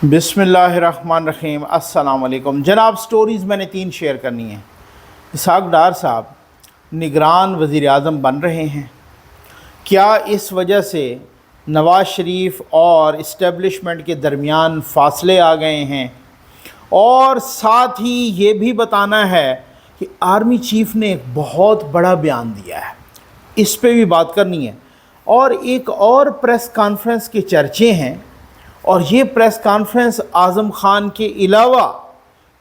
बिस्मिल्लाहिर्रहमानिर्रहीम। अस्सलाम वालेकुम जनाब। स्टोरीज़ मैंने 3 शेयर करनी है। इसहाक डार साहब निगरान वज़ीर आज़म बन रहे हैं। क्या इस वजह से नवाज़ शरीफ और इस्टेब्लिशमेंट के दरमियान फ़ासले आ गए हैं? और साथ ही ये भी बताना है कि आर्मी चीफ़ ने एक बहुत बड़ा बयान दिया है, इस पे भी बात करनी है। और एक और प्रेस कॉन्फ्रेंस के चर्चे हैं, और ये प्रेस कॉन्फ्रेंस आज़म ख़ान के अलावा,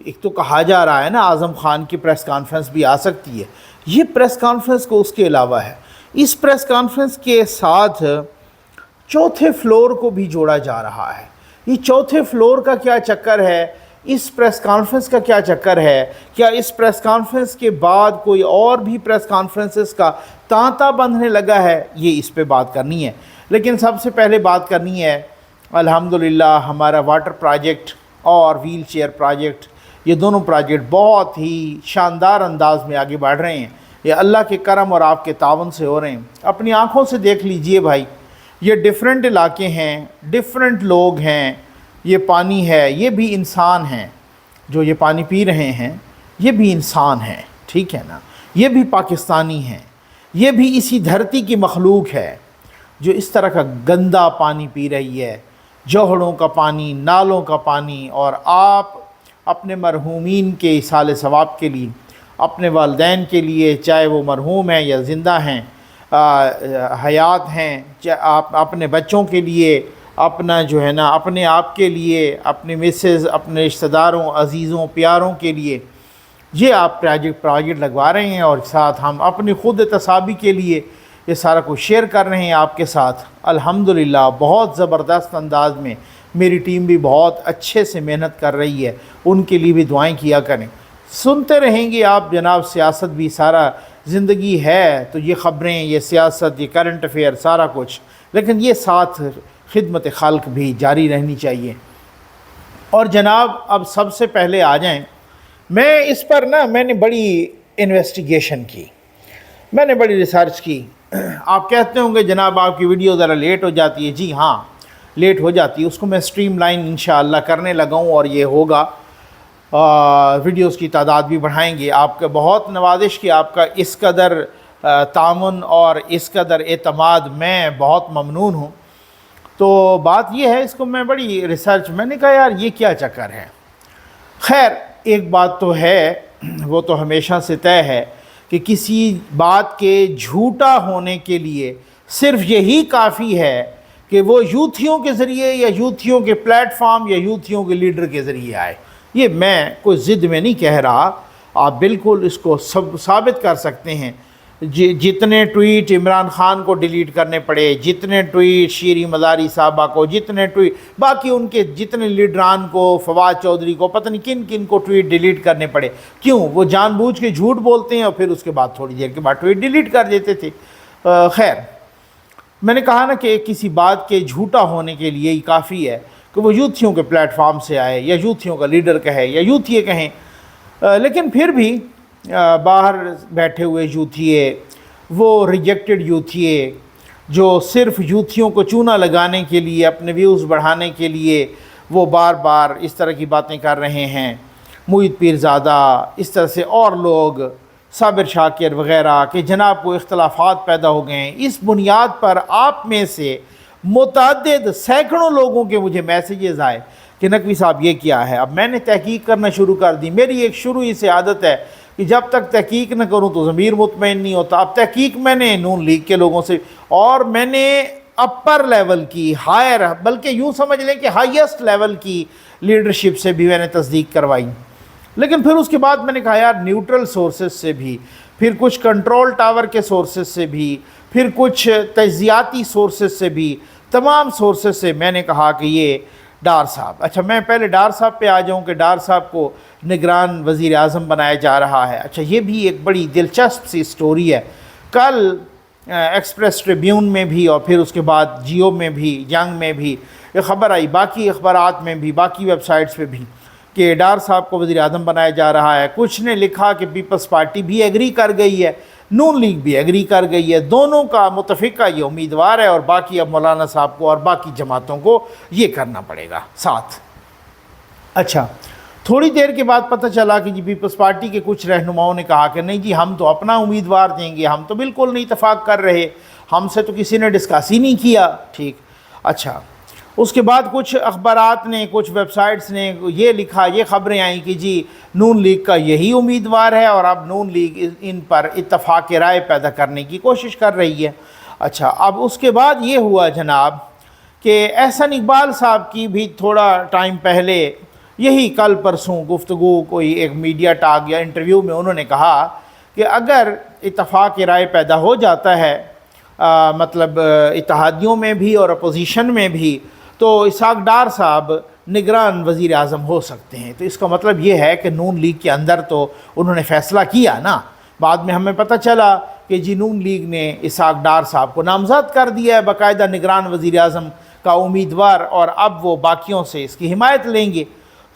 एक तो कहा जा रहा है ना आज़म ख़ान की प्रेस कॉन्फ्रेंस भी आ सकती है, ये प्रेस कॉन्फ्रेंस को उसके अलावा है। इस प्रेस कॉन्फ्रेंस के साथ चौथे फ्लोर को भी जोड़ा जा रहा है। ये चौथे फ्लोर का क्या चक्कर है, इस प्रेस कॉन्फ्रेंस का क्या चक्कर है? क्या इस प्रेस कॉन्फ्रेंस के बाद कोई और भी प्रेस कॉन्फ्रेंसेस का तांता बंधने लगा है? ये इस पे बात करनी है। लेकिन सबसे पहले बात करनी है अल्हम्दुलिल्लाह हमारा वाटर प्रोजेक्ट और व्हील चेयर प्रोजेक्ट, ये दोनों प्रोजेक्ट बहुत ही शानदार अंदाज में आगे बढ़ रहे हैं। ये अल्लाह के करम और आपके तावन से हो रहे हैं। अपनी आँखों से देख लीजिए भाई, ये डिफरेंट इलाके हैं, डिफरेंट लोग हैं, ये पानी है, ये भी इंसान हैं जो ये पानी पी रहे हैं, ये भी इंसान हैं, ठीक है ना। ये भी पाकिस्तानी हैं, ये भी इसी धरती की मखलूक है जो इस तरह का गंदा पानी पी रही है, जोहड़ों का पानी, नालों का पानी। और आप अपने मरहूमीन के इसाले सवाब के लिए, अपने वालिदैन के लिए, चाहे वो मरहूम हैं या ज़िंदा हैं, हयात हैं, चाहे आप अपने बच्चों के लिए, अपना जो है ना अपने आप के लिए, अपने मिसेस, अपने रिश्तेदारों, अजीज़ों, प्यारों के लिए ये आप प्रोजेक्ट लगवा रहे हैं। और साथ हम अपनी ख़ुद तसाबी के लिए ये सारा कुछ शेयर कर रहे हैं आपके साथ। अल्हम्दुलिल्लाह बहुत ज़बरदस्त अंदाज में मेरी टीम भी बहुत अच्छे से मेहनत कर रही है, उनके लिए भी दुआएं किया करें। सुनते रहेंगे आप जनाब, सियासत भी सारा ज़िंदगी है तो ये ख़बरें, ये सियासत, ये करंट अफेयर सारा कुछ, लेकिन ये साथ खिदमत खाल्क भी जारी रहनी चाहिए। और जनाब अब सबसे पहले आ जाएं, मैं इस पर ना मैंने बड़ी इन्वेस्टिगेशन की, मैंने बड़ी रिसर्च की। आप कहते होंगे जनाब आपकी वीडियो ज़रा लेट हो जाती है। जी हाँ, लेट हो जाती है, उसको मैं स्ट्रीमलाइन इंशाअल्लाह करने लगा हूँ और ये होगा। वीडियोस की तादाद भी बढ़ाएंगे। आपका बहुत नवाजिश कि आपका इस कदर तामुन और इस कदर एतमाद, मैं बहुत ममनून हूँ। तो बात यह है, इसको मैं बड़ी रिसर्च, मैंने कहा यार ये क्या चक्कर है। खैर एक बात तो है, वो तो हमेशा से तय है कि किसी बात के झूठा होने के लिए सिर्फ यही काफ़ी है कि वो यूथियों के ज़रिए या यूथियों के प्लेटफॉर्म या यूथियों के लीडर के ज़रिए आए। ये मैं कोई ज़िद में नहीं कह रहा, आप बिल्कुल इसको सब साबित कर सकते हैं। जितने ट्वीट इमरान ख़ान को डिलीट करने पड़े, जितने ट्वीट शीरी मज़ारी साहबा को, जितने ट्वीट बाकी उनके जितने लीडरान को, फवाद चौधरी को, पता नहीं किन किन को ट्वीट डिलीट करने पड़े। क्यों? वो जानबूझ के झूठ बोलते हैं और फिर उसके बाद थोड़ी देर के बाद ट्वीट डिलीट कर देते थे। खैर मैंने कहा ना कि किसी बात के झूठा होने के लिए ही काफ़ी है कि वो यूथियों के प्लेटफॉर्म से आए या यूथियों का लीडर कहे या यूथिये कहें। लेकिन फिर भी बाहर बैठे हुए यूथिये, वो रिजेक्टेड यूथिये जो सिर्फ यूथियों को चूना लगाने के लिए, अपने व्यूज़ बढ़ाने के लिए वो बार बार इस तरह की बातें कर रहे हैं। मुईद पीरज़ादा, इस तरह से और लोग, साबिर शाकिर वग़ैरह कि जनाब को इख्तलाफात पैदा हो गए हैं। इस बुनियाद पर आप में से मुतअद्दिद सैकड़ों लोगों के मुझे मैसेजेस आए कि नकवी साहब ये क्या है। अब मैंने तहकीक करना शुरू कर दी। मेरी एक शुरू ही से आदत है कि जब तक तहकीक न करूं तो ज़मीर मुतमईन नहीं होता। अब तहकीक मैंने नून लीग के लोगों से, और मैंने अपर लेवल की, हायर, बल्कि यूँ समझ लें कि हाईएस्ट लेवल की लीडरशिप से भी मैंने तस्दीक करवाई। लेकिन फिर उसके बाद मैंने कहा यार न्यूट्रल सोर्सेज से भी, फिर कुछ कंट्रोल टावर के सोर्सेज से भी, फिर कुछ तज्जियाती सोर्सेज से भी, तमाम सोर्सेज से मैंने कहा कि ये डार साहब, अच्छा मैं पहले डार साहब पे आ जाऊं कि डार साहब को निगरान वज़ीर आज़म बनाया जा रहा है। अच्छा ये भी एक बड़ी दिलचस्प सी स्टोरी है। कल एक्सप्रेस ट्रिब्यून में भी और फिर उसके बाद जियो में भी, यंग में भी ये ख़बर आई, बाकी अखबारात में भी, बाकी वेबसाइट्स पे भी कि डार साहब को वज़ीर आज़म बनाया जा रहा है। कुछ ने लिखा कि पीपल्स पार्टी भी एग्री कर गई है, नून लीग भी एग्री कर गई है, दोनों का मुतफ़िका ये उम्मीदवार है, और बाकी अब मौलाना साहब को और बाकी जमातों को ये करना पड़ेगा साथ। अच्छा, थोड़ी देर के बाद पता चला कि जी पीपल्स पार्टी के कुछ रहनुमाओं ने कहा कि नहीं जी हम तो अपना उम्मीदवार देंगे, हम तो बिल्कुल नहीं इत्तेफाक कर रहे, हमसे तो किसी ने डिस्कस ही नहीं किया। ठीक, अच्छा, उसके बाद कुछ अखबारात ने, कुछ वेबसाइट्स ने ये लिखा, ये ख़बरें आई कि जी नून लीग का यही उम्मीदवार है और अब नून लीग इन पर इत्तफाक राय पैदा करने की कोशिश कर रही है। अच्छा, अब उसके बाद ये हुआ जनाब कि एहसन इकबाल साहब की भी थोड़ा टाइम पहले यही कल परसों गुफ्तगू कोई एक मीडिया टॉक या इंटरव्यू में उन्होंने कहा कि अगर इत्तफाक राय पैदा हो जाता है मतलब इत्तेहादियों में भी और अपोजिशन में भी, तो इसहाक डार साहब निगरान वज़ीर आज़म हो सकते हैं। तो इसका मतलब ये है कि नून लीग के अंदर तो उन्होंने फ़ैसला किया ना, बाद में हमें पता चला कि जी नून लीग ने इसहाक डार साहब को नामज़द कर दिया है बाकायदा निगरान वज़ीर आज़म का उम्मीदवार, और अब वो बाकियों से इसकी हिमायत लेंगे।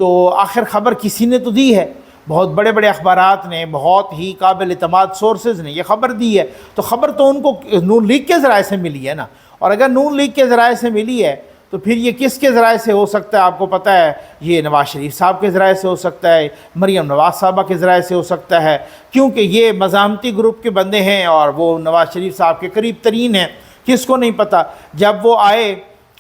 तो आखिर ख़बर किसी ने तो दी है, बहुत बड़े बड़े अखबारात ने, बहुत ही काबिल एतमाद सोर्सेज़ ने यह ख़बर दी है, तो ख़बर तो उनको नून लीग के ज़राए से मिली है ना। और अगर नून लीग के ज़राए से मिली है तो फिर ये किसके ज़राए से हो सकता है? आपको पता है ये नवाज़ शरीफ साहब के ज़राए से हो सकता है, मरीम नवाज़ साहबा के ज़राए से हो सकता है, क्योंकि ये मज़ामती ग्रुप के बंदे हैं और वो नवाज़ शरीफ साहब के करीब तरीन हैं। किसको नहीं पता, जब वो आए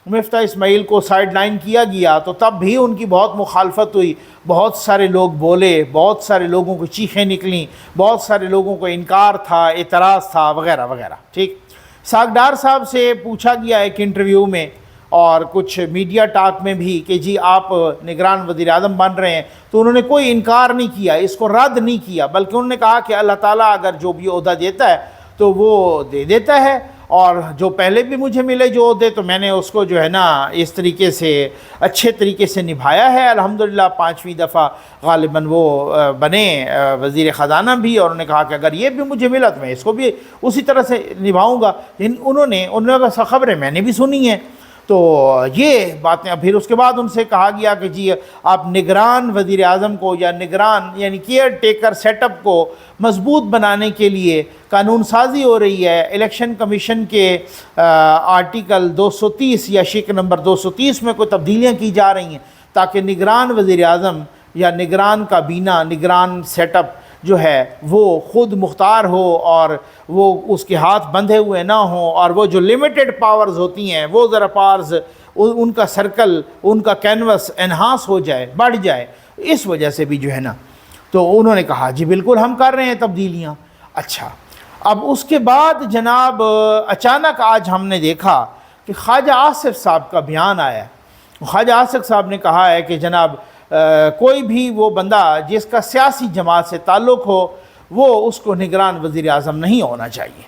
मिफ्ता इस्माइल को साइड लाइन किया गया तो तब भी उनकी बहुत मुखालफत हुई, बहुत सारे लोग बोले, बहुत सारे लोगों को चीखें निकलीं, बहुत सारे लोगों को इनकार था, एतराज़ था, वगैरह वगैरह। ठीक, इसहाक डार साहब से पूछा गया एक इंटरव्यू में और कुछ मीडिया टॉक में भी कि जी आप निगरान वज़ीर आज़म बन रहे हैं, तो उन्होंने कोई इनकार नहीं किया, इसको रद्द नहीं किया, बल्कि उन्होंने कहा कि अल्लाह ताला अगर जो भी ओहदा देता है तो वो दे देता है, और जो पहले भी मुझे मिले जो ओहदे तो मैंने उसको जो है ना इस तरीके से अच्छे तरीके से निभाया है। अल्हम्दुलिल्लाह 5वीं दफ़ा गालिबन वो बने वज़ीर ख़जाना भी, और उन्होंने कहा कि अगर ये भी मुझे मिला तो मैं इसको भी उसी तरह से निभाऊँगा। उन्होंने ख़बरें मैंने भी सुनी हैं। तो ये बातें, फिर उसके बाद उनसे कहा गया कि जी आप निगरान वज़ीर आज़म को या निगरान यानी केयर टेकर सेटअप को मजबूत बनाने के लिए कानून साजी हो रही है। इलेक्शन कमीशन के आर्टिकल 230 या शिक नंबर 230 में कोई तब्दीलियाँ की जा रही हैं ताकि निगरान वज़ीर आज़म या निगरान काबीना, निगरान सेटअप जो है वो ख़ुद मुख्तार हो और वो उसके हाथ बंधे हुए ना हों, और वो जो लिमिटेड पावर्स होती हैं वो ज़रा पावर्स उनका सर्कल, उनका कैनवस एनहांस हो जाए, बढ़ जाए। इस वजह से भी जो है ना, तो उन्होंने कहा जी बिल्कुल हम कर रहे हैं तब्दीलियाँ। अच्छा, अब उसके बाद जनाब अचानक आज हमने देखा कि ख्वाजा आसिफ साहब का बयान आया। ख्वाजा आसिफ साहब ने कहा है कि जनाब कोई भी वो बंदा जिसका सियासी जमात से ताल्लुक़ हो वो उसको निगरान वज़ीर आज़म नहीं होना चाहिए,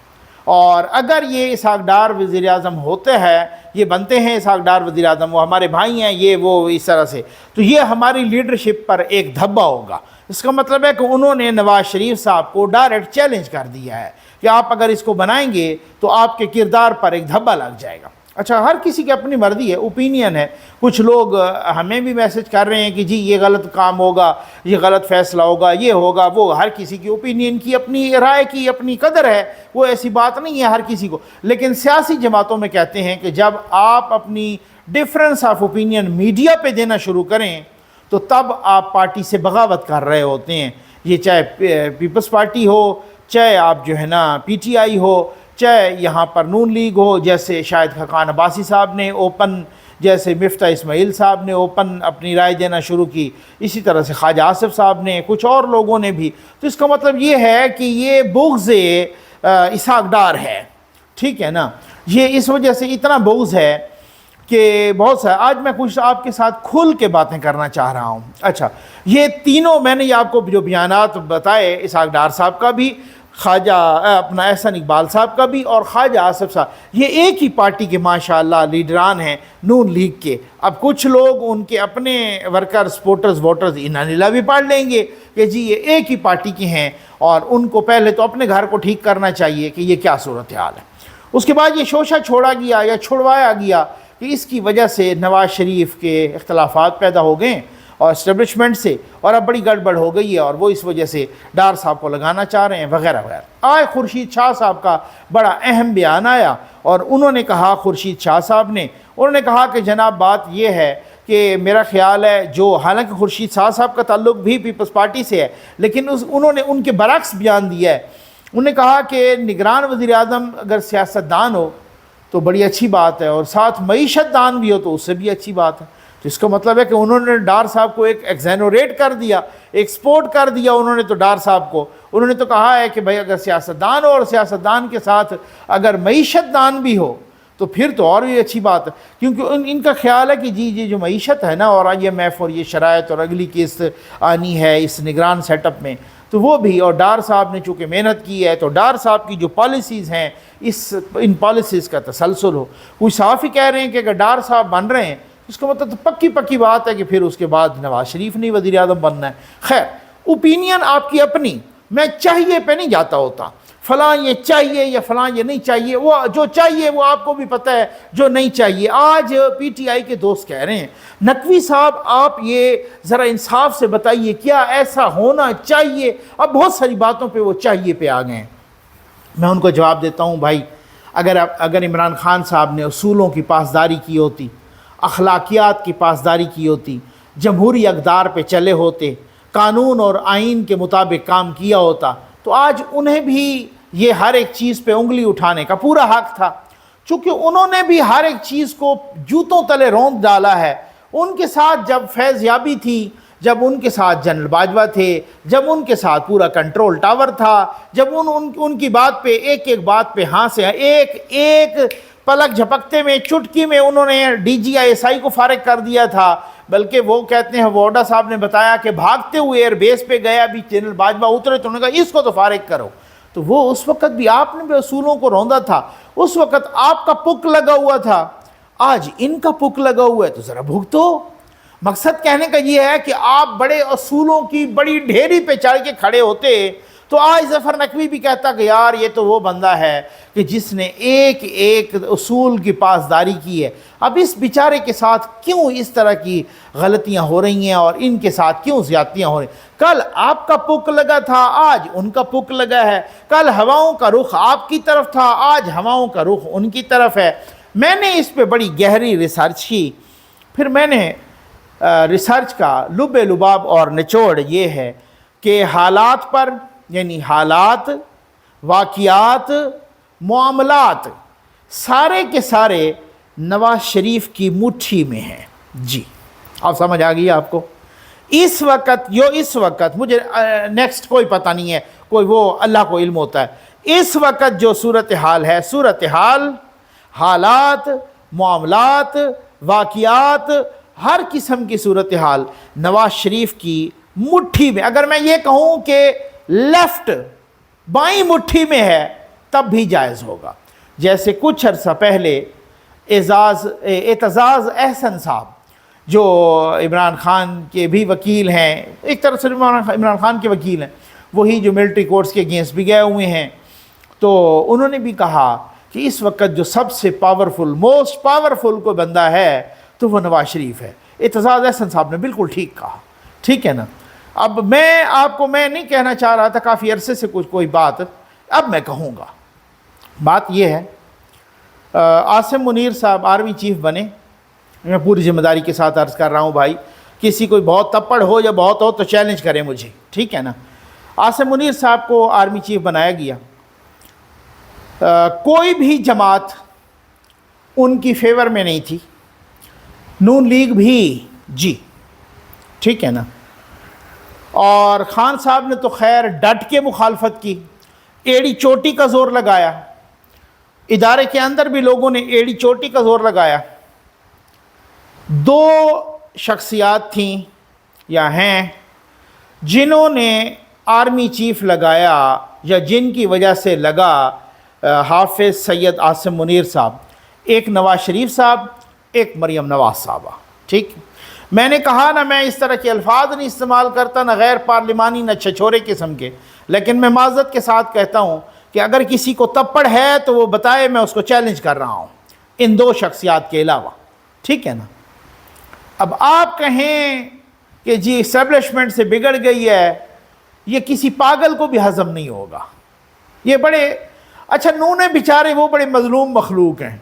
और अगर ये इसहाक डार वज़ीर आज़म होते हैं, ये बनते हैं इसहाक डार वज़ीर आज़म, वो हमारे भाई हैं, ये वो इस तरह से, तो ये हमारी लीडरशिप पर एक धब्बा होगा। इसका मतलब है कि उन्होंने नवाज़ शरीफ साहब को डायरेक्ट चैलेंज कर दिया है कि आप अगर इसको बनाएंगे तो आपके किरदार पर एक धब्बा लग जाएगा। अच्छा, हर किसी की अपनी मर्ज़ी है, ओपिनियन है। कुछ लोग हमें भी मैसेज कर रहे हैं कि जी ये गलत काम होगा, ये गलत फ़ैसला होगा, ये होगा वो, हर किसी की ओपिनियन की, अपनी राय की अपनी कदर है, वो ऐसी बात नहीं है हर किसी को। लेकिन सियासी जमातों में कहते हैं कि जब आप अपनी डिफरेंस ऑफ ओपिनियन मीडिया पे देना शुरू करें तो तब आप पार्टी से बगावत कर रहे होते हैं। ये चाहे पीपल्स पार्टी हो, चाहे आप जो है ना PTI हो, चाहे यहाँ पर नून लीग हो, जैसे शाहिद खान अब्बासी साहब ने ओपन, जैसे मिफ्ता इस्माइल साहब ने ओपन अपनी राय देना शुरू की, इसी तरह से ख्वाजा आसिफ साहब ने, कुछ और लोगों ने भी। तो इसका मतलब ये है कि ये बुग़्ज़ इसहाक डार है, ठीक है ना। ये इस वजह से इतना बुग़्ज़ है कि बहुत सा, आज मैं कुछ आपके साथ खुल के बातें करना चाह रहा हूँ। अच्छा, ये तीनों मैंने ये आपको जो बयानात बताए, इसहाक डार साहब का भी, ख्वाजा अपना एहसन इकबाल साहब का भी, और ख्वाजा आसिफ साहब, ये एक ही पार्टी के माशाअल्लाह लीडरान हैं नून लीग के। अब कुछ लोग उनके अपने वर्कर, सपोर्टर्स, वोटर्स इन्ना भी पढ़ लेंगे कि जी ये एक ही पार्टी के हैं, और उनको पहले तो अपने घर को ठीक करना चाहिए कि ये क्या सूरत हाल है। उसके बाद ये शोशा छोड़ा गया या छुड़वाया गया कि इसकी वजह से नवाज़ शरीफ के इख्तलाफात पैदा हो गए और इस्टेब्लिशमेंट से, और अब बड़ी गड़बड़ हो गई है, और वो इस वजह से डार साहब को लगाना चाह रहे हैं, वगैरह वगैरह। आज खुर्शीद शाह साहब का बड़ा अहम बयान आया, और उन्होंने कहा, खुर्शीद शाह साहब ने, उन्होंने कहा कि जनाब बात यह है کہ میرا خیال ہے جو حالانکہ خورشید صاحب کا تعلق بھی پیپلز پارٹی سے ہے، لیکن انہوں نے ان کے برعکس بیان دیا ہے۔ انہوں نے کہا کہ نگران وزیر اعظم اگر سیاستدان ہو تو بڑی اچھی بات ہے، اور ساتھ معیشت دان بھی ہو تو اس سے بھی اچھی بات ہے۔ تو اس کا مطلب ہے کہ انہوں نے ڈار صاحب کو ایک ایگزینوریٹ کر دیا، ایکسپورٹ کر دیا انہوں نے تو ڈار صاحب کو۔ انہوں نے تو کہا ہے کہ بھائی اگر سیاستدان ہو اور سیاستدان کے ساتھ اگر معیشت دان بھی ہو تو پھر تو اور بھی اچھی بات ہے، کیونکہ ان کا خیال ہے کہ جی جو معیشت ہے نا، اور IMF اور یہ شرائط اور اگلی قسط آنی ہے اس نگران سیٹ اپ میں، تو وہ بھی، اور ڈار صاحب نے چونکہ محنت کی ہے تو ڈار صاحب کی جو پالیسیز ہیں ان پالیسیز کا تسلسل ہو۔ کوئی صاف ہی کہہ رہے ہیں کہ اگر ڈار صاحب بن رہے ہیں اس کا مطلب تو پکی بات ہے کہ پھر اس کے بعد نواز شریف نہیں وزیر اعظم بننا ہے۔ خیر، اوپینین آپ کی اپنی، میں چاہیے پہ نہیں جاتا ہوتا، فلاں یہ چاہیے یا فلاں یہ نہیں چاہیے، وہ جو چاہیے وہ آپ کو بھی پتہ ہے، جو نہیں چاہیے۔ آج PTI کے دوست کہہ رہے ہیں نقوی صاحب آپ یہ ذرا انصاف سے بتائیے کیا ایسا ہونا چاہیے؟ اب بہت ساری باتوں پہ وہ چاہیے پہ آ گئے ہیں۔ میں ان کو جواب دیتا ہوں، بھائی اگر عمران خان صاحب نے اصولوں کی پاسداری کی ہوتی، اخلاقیات کی پاسداری کی ہوتی، جمہوری اقدار پہ چلے ہوتے، قانون اور آئین کے مطابق کام کیا ہوتا تو آج انہیں بھی یہ ہر ایک چیز پہ انگلی اٹھانے کا پورا حق تھا۔ چونکہ انہوں نے بھی ہر ایک چیز کو جوتوں تلے روند ڈالا ہے۔ ان کے ساتھ جب فیض یابی تھی، جب ان کے ساتھ جنرل باجوہ تھے، جب ان کے ساتھ پورا کنٹرول ٹاور تھا، جب ان کی بات پہ ایک بات پہ ہاں سے ایک پلک جھپکتے میں چٹکی میں انہوں نے DGI کو فارغ کر دیا تھا۔ بلکہ وہ کہتے ہیں ووڈا صاحب نے بتایا کہ بھاگتے ہوئے ایئر بیس پہ گیا، بھی جنرل باجوہ اترے تو انہوں نے کہا اس کو تو فارغ کرو۔ تو وہ اس وقت بھی آپ نے بھی اصولوں کو روندا تھا، اس وقت آپ کا پک لگا ہوا تھا، آج ان کا پک لگا ہوا ہے تو ذرا بھگتو۔ مقصد کہنے کا یہ ہے کہ آپ بڑے اصولوں کی بڑی ڈھیری پہ چڑھ کے کھڑے ہوتے تو آج ظفر نقوی بھی کہتا کہ یار یہ تو وہ بندہ ہے کہ جس نے ایک اصول کی پاسداری کی ہے۔ اب اس بیچارے کے ساتھ کیوں اس طرح کی غلطیاں ہو رہی ہیں اور ان کے ساتھ کیوں زیادتیاں ہو رہی ہیں؟ کل آپ کا پک لگا تھا، آج ان کا پک لگا ہے۔ کل ہواؤں کا رخ آپ کی طرف تھا، آج ہواؤں کا رخ ان کی طرف ہے۔ میں نے اس پہ بڑی گہری ریسرچ کی، پھر میں نے ریسرچ کا لب لباب اور نچوڑ یہ ہے کہ حالات پر، یعنی حالات، واقعات، معاملات سارے کے سارے نواز شریف کی مٹھی میں ہیں۔ جی آپ سمجھ آ گئی آپ کو؟ اس وقت مجھے نیکسٹ کوئی پتہ نہیں ہے، کوئی وہ اللہ کو علم ہوتا ہے۔ اس وقت جو صورتحال ہے، صورتحال، حالات، معاملات، واقعات، ہر قسم کی صورتحال نواز شریف کی مٹھی میں، اگر میں یہ کہوں کہ لیفٹ بائیں مٹھی میں ہے تب بھی جائز ہوگا۔ جیسے کچھ عرصہ پہلے اعتزاز احسن صاحب جو عمران خان کے بھی وکیل ہیں، ایک طرح سے عمران خان کے وکیل ہیں، وہی جو ملٹری کورٹس کے اگینسٹ بھی گئے ہوئے ہیں، تو انہوں نے بھی کہا کہ اس وقت جو سب سے موسٹ پاورفل کوئی بندہ ہے تو وہ نواز شریف ہے۔ اعتزاز احسن صاحب نے بالکل ٹھیک کہا، ٹھیک ہے نا؟ اب میں نہیں کہنا چاہ رہا تھا کافی عرصے سے کوئی بات، اب میں کہوں گا۔ بات یہ ہے، عاصم منیر صاحب آرمی چیف بنے، میں پوری ذمہ داری کے ساتھ عرض کر رہا ہوں بھائی، کسی کوئی بہت تپڑ ہو یا بہت ہو تو چیلنج کرے مجھے، ٹھیک ہے نا؟ عاصم منیر صاحب کو آرمی چیف بنایا گیا، کوئی بھی جماعت ان کی فیور میں نہیں تھی، نون لیگ بھی، جی ٹھیک ہے نا؟ اور خان صاحب نے تو خیر ڈٹ کے مخالفت کی، ایڑی چوٹی کا زور لگایا، ادارے کے اندر بھی لوگوں نے ایڑی چوٹی کا زور لگایا۔ دو شخصیات تھیں یا ہیں جنہوں نے آرمی چیف لگایا یا جن کی وجہ سے لگا حافظ سید عاصم منیر صاحب، ایک نواز شریف صاحب، ایک مریم نواز صاحبہ، ٹھیک؟ میں نے کہا نا میں اس طرح کے الفاظ نہیں استعمال کرتا، نہ غیر پارلیمانی نہ چھچورے قسم کے، لیکن میں معذرت کے ساتھ کہتا ہوں کہ اگر کسی کو تپڑ ہے تو وہ بتائے، میں اس کو چیلنج کر رہا ہوں ان دو شخصیات کے علاوہ، ٹھیک ہے نا؟ اب آپ کہیں کہ جی اسٹیبلشمنٹ سے بگڑ گئی ہے، یہ کسی پاگل کو بھی ہضم نہیں ہوگا۔ یہ بڑے اچھا نونے بیچارے وہ بڑے مظلوم مخلوق ہیں،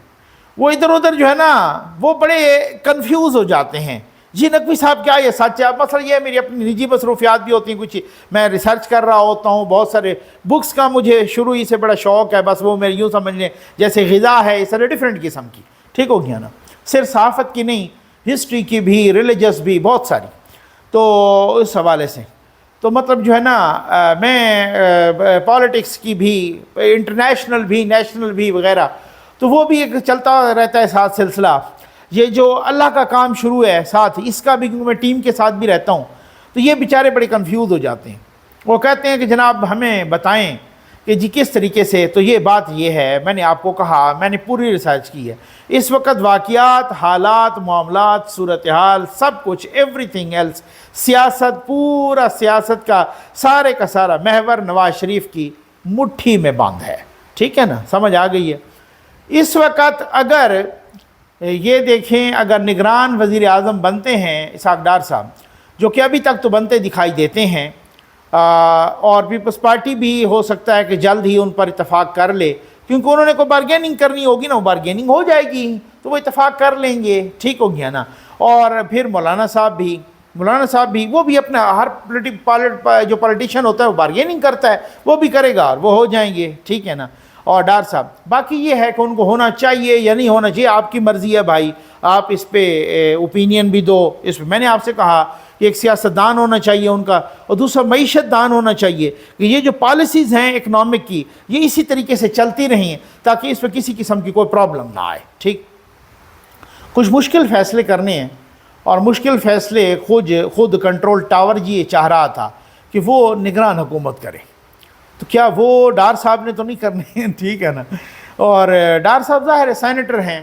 وہ ادھر ادھر جو ہے نا وہ بڑے کنفیوز ہو جاتے ہیں جی نقوی صاحب کیا یہ سچ ہے؟ مسئلہ یہ ہے میری اپنی نجی مصروفیات بھی ہوتی ہیں، کچھ میں ریسرچ کر رہا ہوتا ہوں، بہت سارے بکس کا مجھے شروع ہی سے بڑا شوق ہے، بس وہ میرے یوں سمجھ لیں جیسے غذا ہے، اس طرح ڈیفرنٹ قسم کی، ٹھیک ہو گیا نا، صرف صحافت کی نہیں، ہسٹری کی بھی، ریلیجس بھی، بہت ساری. تو اس حوالے سے تو مطلب جو ہے نا میں پالیٹکس کی بھی، انٹرنیشنل بھی، نیشنل بھی وغیرہ، تو وہ بھی ایک چلتا رہتا ہے ساتھ سلسلہ. یہ جو اللہ کا کام شروع ہے ساتھ اس کا بھی، کیونکہ میں ٹیم کے ساتھ بھی رہتا ہوں، تو یہ بیچارے بڑے کنفیوز ہو جاتے ہیں. وہ کہتے ہیں کہ جناب ہمیں بتائیں کہ جی کس طریقے سے. تو یہ بات یہ ہے، میں نے آپ کو کہا، میں نے پوری ریسرچ کی ہے. اس وقت واقعات، حالات، معاملات، صورتحال، سب کچھ، ایوری تھنگ ایلس، سیاست، پورا سیاست کا سارے کا سارا محور نواز شریف کی مٹھی میں بند ہے. ٹھیک ہے نا، سمجھ آ گئی ہے. اس وقت اگر یہ دیکھیں، اگر نگران وزیر اعظم بنتے ہیں اسحاق ڈار صاحب، جو کہ ابھی تک تو بنتے دکھائی دیتے ہیں، اور پیپلز پارٹی بھی ہو سکتا ہے کہ جلد ہی ان پر اتفاق کر لے، کیونکہ انہوں نے کوئی بارگیننگ کرنی ہوگی نا، وہ بارگیننگ ہو جائے گی تو وہ اتفاق کر لیں گے. ٹھیک ہو گیا نا. اور پھر مولانا صاحب بھی وہ بھی اپنا ہر جو پولیٹیشین ہوتا ہے وہ بارگیننگ کرتا ہے، وہ بھی کرے گا اور وہ ہو جائیں گے. ٹھیک ہے نا. اور ڈار صاحب باقی یہ ہے کہ ان کو ہونا چاہیے یا نہیں ہونا چاہیے، آپ کی مرضی ہے بھائی، آپ اس پہ اوپینین بھی دو. اس پہ میں نے آپ سے کہا کہ ایک سیاستدان ہونا چاہیے ان کا، اور دوسرا معیشت دان ہونا چاہیے کہ یہ جو پالیسیز ہیں اکنامک کی، یہ اسی طریقے سے چلتی رہیں تاکہ اس پہ کسی قسم کی کوئی پرابلم نہ آئے. ٹھیک. کچھ مشکل فیصلے کرنے ہیں، اور مشکل فیصلے خود کنٹرول ٹاور جی یہ چاہ رہا تھا کہ وہ نگران حکومت کرے. تو کیا وہ ڈار صاحب نے تو نہیں کرنے ہیں؟ ٹھیک ہے نا. اور ڈار صاحب ظاہر ہے سینیٹر ہیں،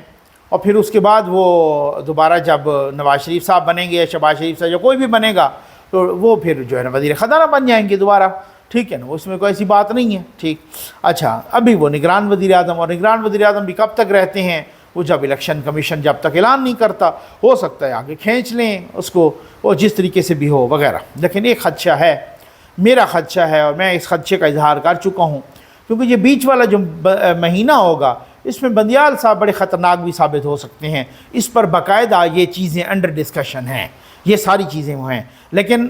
اور پھر اس کے بعد وہ دوبارہ جب نواز شریف صاحب بنیں گے یا شہباز شریف صاحب یا کوئی بھی بنے گا تو وہ پھر جو ہے نا وزیر خزانہ بن جائیں گے دوبارہ. ٹھیک ہے نا، اس میں کوئی ایسی بات نہیں ہے. ٹھیک. اچھا، ابھی وہ نگران وزیر اعظم، اور نگران وزیر اعظم بھی کب تک رہتے ہیں؟ وہ جب الیکشن کمیشن جب تک اعلان نہیں کرتا، ہو سکتا ہے آگے کھینچ لیں اس کو، وہ جس طریقے سے بھی ہو وغیرہ. لیکن ایک خدشہ ہے، میرا خدشہ ہے، اور میں اس خدشے کا اظہار کر چکا ہوں، کیونکہ یہ بیچ والا جو مہینہ ہوگا اس میں بندیال صاحب بڑے خطرناک بھی ثابت ہو سکتے ہیں. اس پر باقاعدہ یہ چیزیں انڈر ڈسکشن ہیں، یہ ساری چیزیں وہ ہیں. لیکن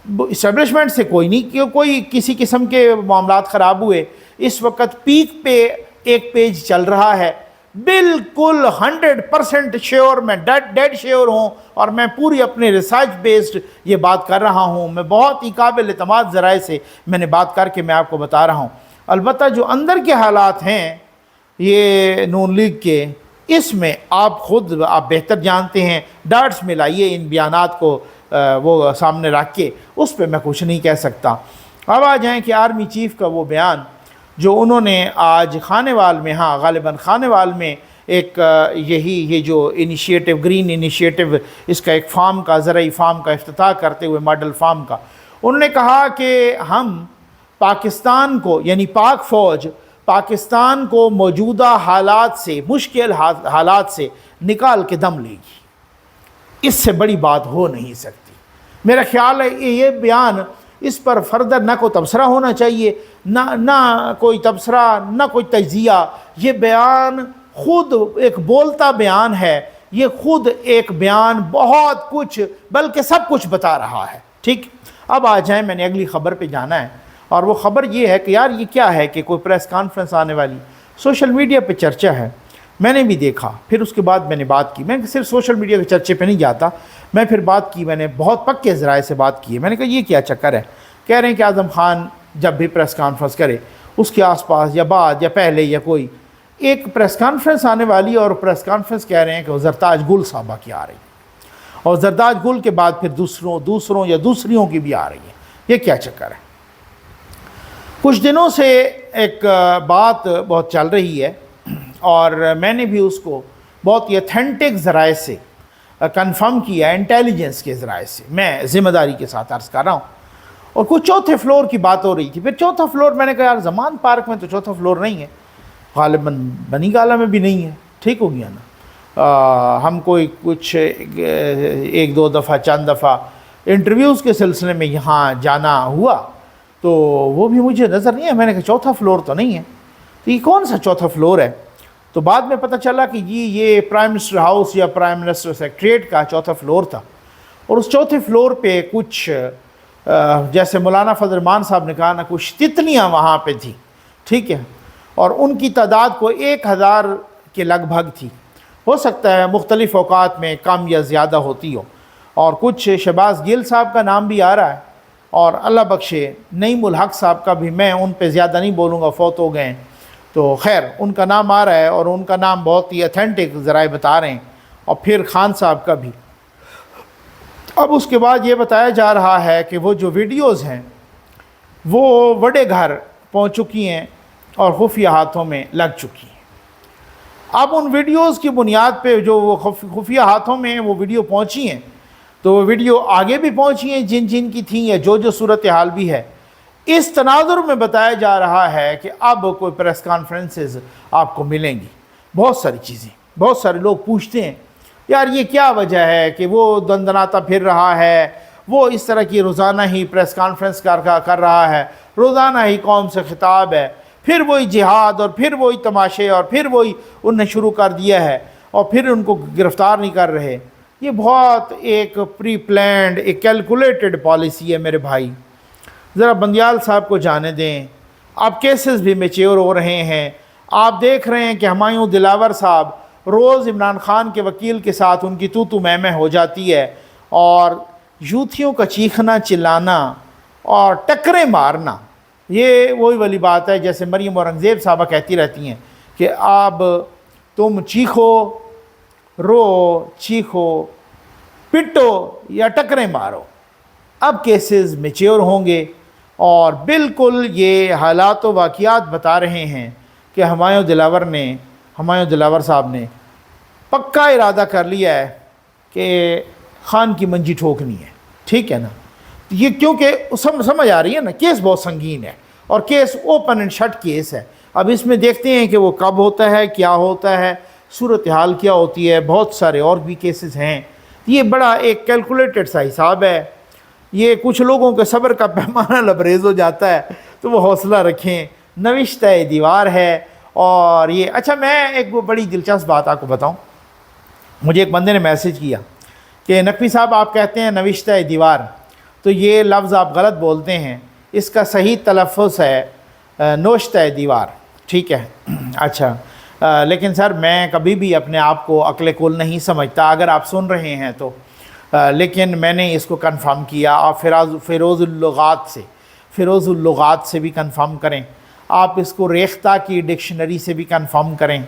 اسٹیبلشمنٹ سے کوئی نہیں کہ کوئی کسی قسم کے معاملات خراب ہوئے. اس وقت پیک پہ ایک پیج چل رہا ہے، بالکل 100% شیور، میں ڈیڈ شیور ہوں، اور میں پوری اپنے ریسرچ بیسڈ یہ بات کر رہا ہوں. میں بہت ہی قابل اعتماد ذرائع سے میں نے بات کر کے میں آپ کو بتا رہا ہوں. البتہ جو اندر کے حالات ہیں یہ نون لیگ کے، اس میں آپ بہتر جانتے ہیں. ڈاٹس میں لائیے ان بیانات کو، وہ سامنے رکھ کے، اس پہ میں کچھ نہیں کہہ سکتا. اب آ جائیں کہ آرمی چیف کا وہ بیان جو انہوں نے آج خانیوال میں، ہاں غالباً خانیوال میں، ایک یہ جو انیشیٹو، گرین انیشیٹو، اس کا ایک فارم کا، زرعی فارم کا افتتاح کرتے ہوئے، ماڈل فارم کا، انہوں نے کہا کہ ہم پاکستان کو، یعنی پاک فوج پاکستان کو موجودہ حالات سے، مشکل حالات سے نکال کے دم لے گی. اس سے بڑی بات ہو نہیں سکتی. میرا خیال ہے یہ بیان، اس پر فردر نہ کوئی تبصرہ ہونا چاہیے، نہ کوئی تبصرہ، نہ کوئی تجزیہ. یہ بیان خود ایک بولتا بیان ہے، یہ خود ایک بیان بہت کچھ، بلکہ سب کچھ بتا رہا ہے. ٹھیک. اب آ جائیں، میں نے اگلی خبر پہ جانا ہے، اور وہ خبر یہ ہے کہ یار یہ کیا ہے کہ کوئی پریس کانفرنس آنے والی، سوشل میڈیا پہ چرچا ہے. میں نے بھی دیکھا، پھر اس کے بعد میں نے بات کی. میں صرف سوشل میڈیا کے چرچے پہ نہیں جاتا، میں پھر بات کی، میں نے بہت پکے ذرائع سے بات کی ہے. میں نے کہا یہ کیا چکر ہے؟ کہہ رہے ہیں کہ اعظم خان جب بھی پریس کانفرنس کرے اس کے آس پاس یا بعد یا پہلے یا کوئی ایک پریس کانفرنس آنے والی، اور پریس کانفرنس کہہ رہے ہیں کہ وہ زرتاج گل صاحبہ کی آ رہی ہے، اور زرتاج گل کے بعد پھر دوسروں یا دوسریوں کی بھی آ رہی ہے. یہ کیا چکر ہے؟ کچھ دنوں سے ایک بات بہت چل رہی ہے، اور میں نے بھی اس کو بہت ہی اتھینٹک ذرائع سے کنفرم کیا، انٹیلیجنس کے ذرائع سے، میں ذمہ داری کے ساتھ عرض کر رہا ہوں. اور کچھ چوتھے فلور کی بات ہو رہی تھی. پھر چوتھا فلور، میں نے کہا یار زمان پارک میں تو چوتھا فلور نہیں ہے، غالباً بنی گالہ میں بھی نہیں ہے. ٹھیک ہو گیا نا. ہم کچھ ایک دو دفعہ، چند دفعہ انٹرویوز کے سلسلے میں یہاں جانا ہوا تو وہ بھی مجھے نظر نہیں ہے. میں نے کہا چوتھا فلور تو نہیں ہے، تو یہ کون سا چوتھا فلور ہے؟ تو بعد میں پتہ چلا کہ یہ پرائم منسٹر ہاؤس یا پرائم منسٹر سیکریٹریٹ کا چوتھا فلور تھا. और उस चौथे फ्लोर पे कुछ जैसे मौलाना फजल रहमान साहब ने कहा ना, कुछ तितलियाँ वहाँ पे थी, ठीक है, और उनकी तादाद को 1000 के लगभग थी। हो सकता है मुख्तलिफ़ औकात में कम या ज़्यादा होती हो। और कुछ शहबाज गिल साहब का नाम भी आ रहा है, और अल्लाह बख्शे नईमुल हक साहब का भी, मैं उन पे ज़्यादा नहीं बोलूँगा, फौत हो गए, तो खैर उनका नाम आ रहा है, और उनका नाम बहुत ही अथेंटिक ज़राए बता रहे हैं, और फिर खान साहब का भी। अब उसके बाद ये बताया जा रहा है कि वो जो वीडियोज़ हैं वो बड़े घर पहुँच चुकी हैं और खुफिया हाथों में लग चुकी हैं। अब उन वीडियोज़ की बुनियाद पे जो वो खुफिया हाथों में वो वीडियो पहुँची हैं, तो वो वीडियो आगे भी पहुँची हैं जिन जिन की थी, या जो सूरत हाल भी है। इस तनाजुर में बताया जा रहा है कि अब कोई प्रेस कॉन्फ्रेंसेस आपको मिलेंगी, बहुत सारी चीज़ें। बहुत सारे लोग पूछते हैं यार ये क्या वजह है कि वो दंदनाता फिर रहा है, वो इस तरह की रोज़ाना ही प्रेस कॉन्फ्रेंस कर रहा है, रोज़ाना ही कौम से खिताब है, फिर वही जिहाद और फिर वही तमाशे और फिर वही उनने शुरू कर दिया है और फिर उनको गिरफ़्तार नहीं कर रहे। ये बहुत एक प्री प्लान्ड, एक कैलकुलेटेड पॉलिसी है मेरे भाई। ज़रा बंदियाल साहब को जाने दें। अब केसेस भी मैच्योर हो रहे हैं। आप देख रहे हैं कि हुमायूं दिलावर साहब रोज़ इमरान खान के वकील के साथ उनकी तू मैं हो जाती है, और यूथियों का चीखना चिल्लाना और टक्करें मारना, ये वही वाली बात है जैसे मरियम औरंगज़ेब साहबा कहती रहती हैं कि अब तुम चीखो, रो, चीखो, पिटो या टक्करें मारो। अब केसेस मैच्योर होंगे, और बिल्कुल ये हालात व वाक़ियात बता रहे हैं कि हुमायूं दिलावर साहब ने पक्का इरादा कर लिया है कि खान की मंजी ठोकनी है, ठीक है ना। ये क्योंकि समझ आ रही है ना, केस बहुत संगीन है और case open and shut case है। अब इसमें देखते हैं कि वो कब होता है, क्या होता है, सूरत हाल क्या होती है। बहुत सारे और भी केसेस हैं। ये बड़ा एक कैलकुलेटेड सा हिसाब है। ये कुछ लोगों के सब्र का पैमाना लबरेज़ हो जाता है, तो वो हौसला रखें, नविश्ता दीवार है। और ये अच्छा, मैं एक वो बड़ी दिलचस्प बात आपको बताऊं। मुझे एक बंदे ने मैसेज किया कि नकवी साहब आप कहते हैं नविश्ता दीवार, तो ये लफ्ज़ आप गलत बोलते हैं, इसका सही तलफ़्फ़ुज़ है नोश्ता दीवार, ठीक है। अच्छा, लेकिन सर मैं कभी भी अपने आप को अक्ल कुल नहीं समझता, अगर आप सुन रहे हैं तो। लेकिन मैंने इसको कंफर्म किया। आप फ़िरोज़ुल लुग़ात से भी कंफर्म करें, आप इसको रेख्ता की डिक्शनरी से भी कंफर्म करें,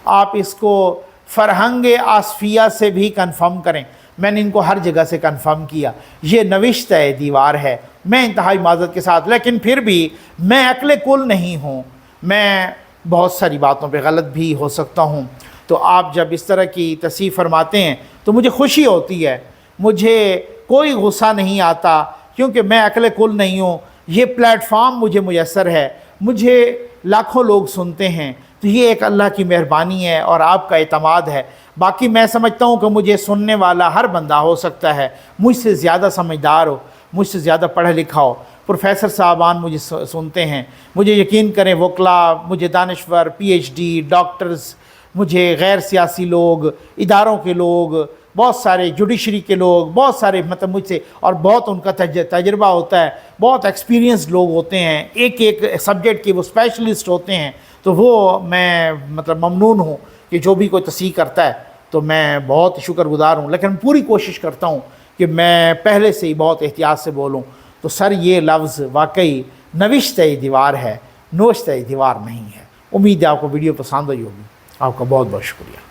आप इसको फ़रहंग आसफ़िया से भी कंफर्म करें। मैंने इनको हर जगह से कंफर्म किया। ये नविश्त दीवार है। मैं इंतहाई माज़रत के साथ, लेकिन फिर भी मैं अक्ल कुल नहीं हूँ, मैं बहुत सारी बातों पे गलत भी हो सकता हूँ। तो आप जब इस तरह की तस्वीर फरमाते हैं तो मुझे खुशी होती है, मुझे कोई गुस्सा नहीं आता, क्योंकि मैं अक्ल कुल नहीं हूँ। ये प्लेटफार्म मुझे मुयस्सर है, मुझे लाखों लोग सुनते हैं, तो ये एक अल्लाह की मेहरबानी है और आपका एतमाद है। बाकी मैं समझता हूँ कि मुझे सुनने वाला हर बंदा हो सकता है मुझसे ज़्यादा समझदार हो, मुझसे ज़्यादा पढ़ा लिखा हो। प्रोफेसर साहबान मुझे सुनते हैं, मुझे यकीन करें, वकला, मुझे दानश्वर, PhD, डॉक्टर्स, मुझे गैर सियासी लोग, इदारों के लोग, बहुत सारे जुडिशरी के लोग, बहुत सारे मतलब मुझसे, और बहुत उनका तजर्बा होता है, बहुत एक्सपीरियंस्ड लोग होते हैं, एक एक सब्जेक्ट के वो स्पेशलिस्ट होते हैं। तो वो मैं मतलब ममनून हूँ कि जो भी कोई तस्दीक करता है तो मैं बहुत शुक्रगुजार हूँ। लेकिन पूरी कोशिश करता हूँ कि मैं पहले से ही बहुत एहतियात से बोलूँ। तो सर ये लफ्ज़ वाकई नविश्त दीवार है, नोश्त दीवार नहीं है। उम्मीद है आपको वीडियो पसंद आई होगी। आपका बहुत बहुत शुक्रिया।